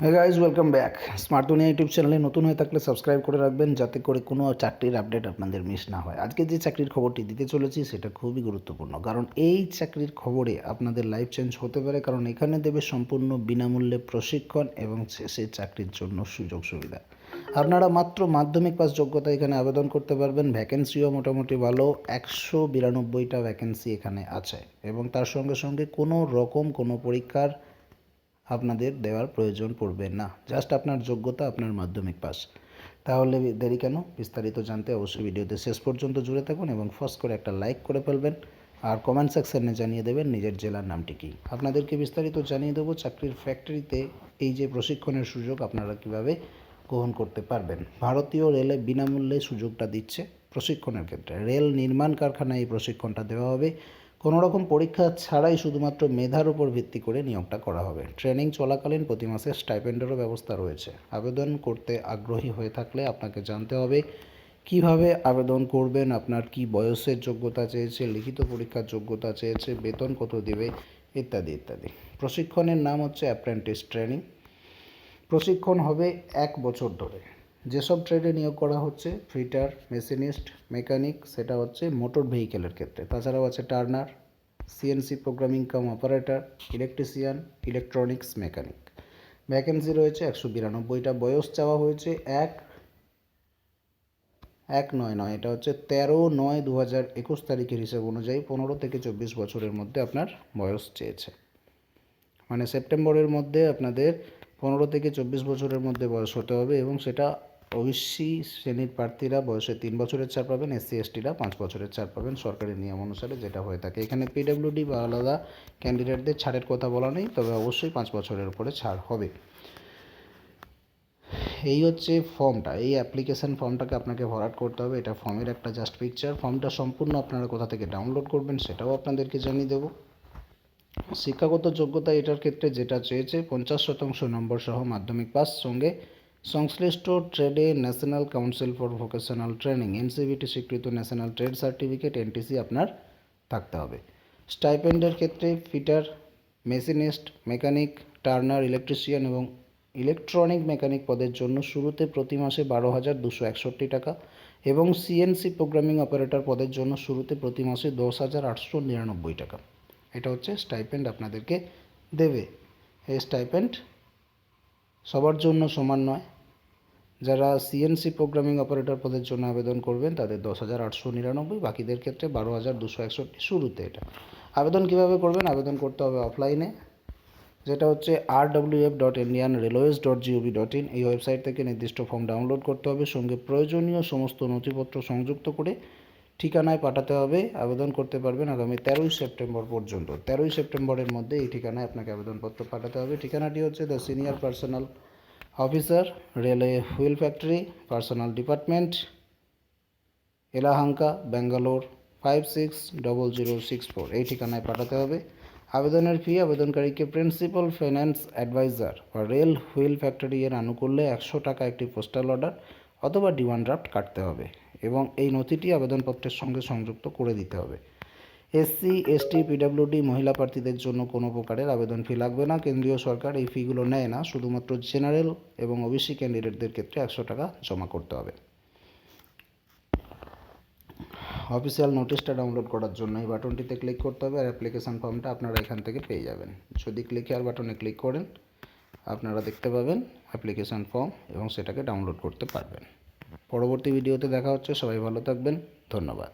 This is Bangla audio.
হ্যাঁ গাইজ, ওয়েলকাম ব্যাক। স্মার্ট দুনিয়া ইউটিউব চ্যানেলে নতুন হয়ে থাকলে সাবস্ক্রাইব করে রাখবেন, যাতে করে কোনো চাকরির আপডেট আপনাদের মিস না হয়। আজকে যে চাকরির খবরটি দিতে চলেছি সেটা খুবই গুরুত্বপূর্ণ, কারণ এই চাকরির খবরে আপনাদের লাইফ চেঞ্জ হতে পারে। কারণ এখানে দেবে সম্পূর্ণ বিনামূল্যে প্রশিক্ষণ এবং সেই চাকরির জন্য সুযোগ সুবিধা। আপনারা মাত্র মাধ্যমিক পাস যোগ্যতা এখানে আবেদন করতে পারবেন। ভ্যাকেন্সিও মোটামুটি ভালো, 192টা ভ্যাকেন্সি এখানে আছে, এবং তার সঙ্গে সঙ্গে কোনো রকম কোনো পরীক্ষার আপনাদের দেওয়ার প্রয়োজন পড়বে না। জাস্ট আপনার যোগ্যতা, আপনার মাধ্যমিক পাস। তাহলে দেরি কেন? বিস্তারিত জানতে অবশ্যই ভিডিওতে শেষ পর্যন্ত জুড়ে থাকুন এবং ফার্স্ট করে একটা লাইক করে ফেলবেন, আর কমেন্ট সেকশনে জানিয়ে দেবেন নিজের জেলার নামটি কী। আপনাদেরকে বিস্তারিত জানিয়ে দেবো চাকরির ফ্যাক্টরিতে এই যে প্রশিক্ষণের সুযোগ আপনারা কীভাবে গ্রহণ করতে পারবেন। ভারতীয় রেলে বিনামূল্যে সুযোগটা দিচ্ছে প্রশিক্ষণের ক্ষেত্রে। রেল নির্মাণ কারখানায় এই প্রশিক্ষণটা দেওয়া হবে। কোনো রকম পরীক্ষা ছাড়াই শুধুমাত্র মেধার উপর ভিত্তি করে নিয়োগটা করা হবে। ট্রেনিং চলাকালীন প্রতি মাসে স্টাইপেন্ডেরও ব্যবস্থা রয়েছে। আবেদন করতে আগ্রহী হয়ে থাকলে আপনাকে জানতে হবে কিভাবে আবেদন করবেন, আপনার কি বয়সের যোগ্যতা চেয়েছে, লিখিত পরীক্ষার যোগ্যতা চেয়েছে, বেতন কত দেবে, ইত্যাদি ইত্যাদি। প্রশিক্ষণের নাম হচ্ছে অ্যাপ্রেন্টিস ট্রেনিং। প্রশিক্ষণ হবে 1 বছর ধরে। যেসব ট্রেডে নিয়োগ করা হচ্ছে, ফিটার, মেশিনিস্ট, মেকানিক, সেটা হচ্ছে মোটর ভেহিকেলের ক্ষেত্রে। তাছাড়াও আছে টার্নার, সিএনসি প্রোগ্রামিং কাম operator, electrician, electronics mechanic. Vacancy রয়েছে 192টা। বয়স চাওয়া হয়েছে 1/9/9, এটা হচ্ছে 13/9/2021 তারিখের হিসাব অনুযায়ী 15 থেকে 24 বছরের মধ্যে আপনার বয়স চেয়েছে। মানে সেপ্টেম্বরের মধ্যে আপনাদের 15 থেকে 24 বছরের মধ্যে বয়স হতে হবে, এবং সেটা ওবিসি শ্রেণীর প্রার্থীরা বয়সে 3 বছরের ছাড় পাবেন, এসসি এসটিরা 5 বছরের ছাড় পাবেন, সরকারি নিয়ম অনুসারে যেটা হয়ে থাকে। এখানে পিডব্লিউডি বা আলাদা ক্যান্ডিডেটদের ছাড়ের কথা বলা নেই, তবে অবশ্যই 5 বছরের উপরে ছাড় হবে। এই হচ্ছে ফর্মটা, এই অ্যাপ্লিকেশান ফর্মটাকে আপনাকে ভরাট করতে হবে। এটা ফর্মের একটা জাস্ট পিকচার। ফর্মটা সম্পূর্ণ আপনারা কোথা থেকে ডাউনলোড করবেন সেটাও আপনাদেরকে জানিয়ে দেবো। শিক্ষাগত যোগ্যতা এটার ক্ষেত্রে যেটা চেয়েছে, 50% নম্বর সহ মাধ্যমিক পাস, সঙ্গে সংশ্লিষ্ট ট্রেডে national council for vocational training NCVT স্বীকৃত ন্যাশনাল ট্রেড সার্টিফিকেট এনটিসি আপনার থাকতে হবে। স্টাইপেন্ডের ক্ষেত্রে fitter, machinist, mechanic, turner, electrician এবং ইলেকট্রনিক মেকানিক পদের জন্য শুরুতে প্রতি মাসে 12,261 টাকা, এবং সিএনসি প্রোগ্রামিং অপারেটর পদের জন্য শুরুতে প্রতি মাসে 10,899 টাকা। এটা হচ্ছে স্টাইপেন্ড আপনাদেরকে দেবে। এই স্টাইপেন্ড সবার জন্য সমান নয়। যারা সিএনসি প্রোগ্রামিং অপারেটর পদের জন্য আবেদন করবেন তাদের 10,899, বাকিদের ক্ষেত্রে 12,261 শুরুতে। এটা আবেদন কিভাবে করবেন? আবেদন করতে হবে অফলাইনে, যেটা হচ্ছে rwf.indianrailways.gov.in। এই ওয়েবসাইট থেকে নির্দিষ্ট ফর্ম ডাউনলোড করতে হবে, সঙ্গে প্রয়োজনীয় সমস্ত নথিপত্র সংযুক্ত করে ঠিকানায় পাঠাতে হবে। আবেদন করতে পারবেন আগামী 13ই সেপ্টেম্বর পর্যন্ত। 13ই সেপ্টেম্বরের মধ্যে এই ঠিকানায় আপনাকে আবেদনপত্র পাঠাতে হবে। ঠিকানাটি হচ্ছে the senior personnel officer, railway wheel factory, personnel department, Yelahanka, Bangalore 560064। এই ঠিকানায় পাঠাতে হবে। আবেদনের ফি, আবেদনকারীকে প্রিন্সিপাল ফাইন্যান্স অ্যাডভাইজার বা রেল হুইল ফ্যাক্টরি এর আনুকূল্যে 100 টাকা একটি পোস্টাল অর্ডার অথবা ডিমান্ড ড্রাফট কাটতে হবে, এবং এই নথিটি আবেদনপত্রের সঙ্গে সংযুক্ত করে দিতে হবে। এসসি, এসটি, পিডব্লিউডি মহিলা প্রার্থীদের জন্য কোনো প্রকারের আবেদন ফি লাগবে না। কেন্দ্রীয় সরকার এই ফিগুলো নেয় না, শুধুমাত্র জেনারেল এবং ওবিসি ক্যান্ডিডেটদের ক্ষেত্রে 100 টাকা জমা করতে হবে। অফিসিয়াল নোটিশটা ডাউনলোড করার জন্য এই বাটনটিতে ক্লিক করতে হবে, আর অ্যাপ্লিকেশান ফর্মটা আপনারা এখান থেকে পেয়ে যাবেন। যদি ক্লিক হেয়ার বাটনে ক্লিক করেন, আপনারা দেখতে পাবেন অ্যাপ্লিকেশান ফর্ম, এবং সেটাকে ডাউনলোড করতে পারবেন। পরবর্তী ভিডিওতে দেখা হচ্ছে। সবাই ভালো থাকবেন। ধন্যবাদ।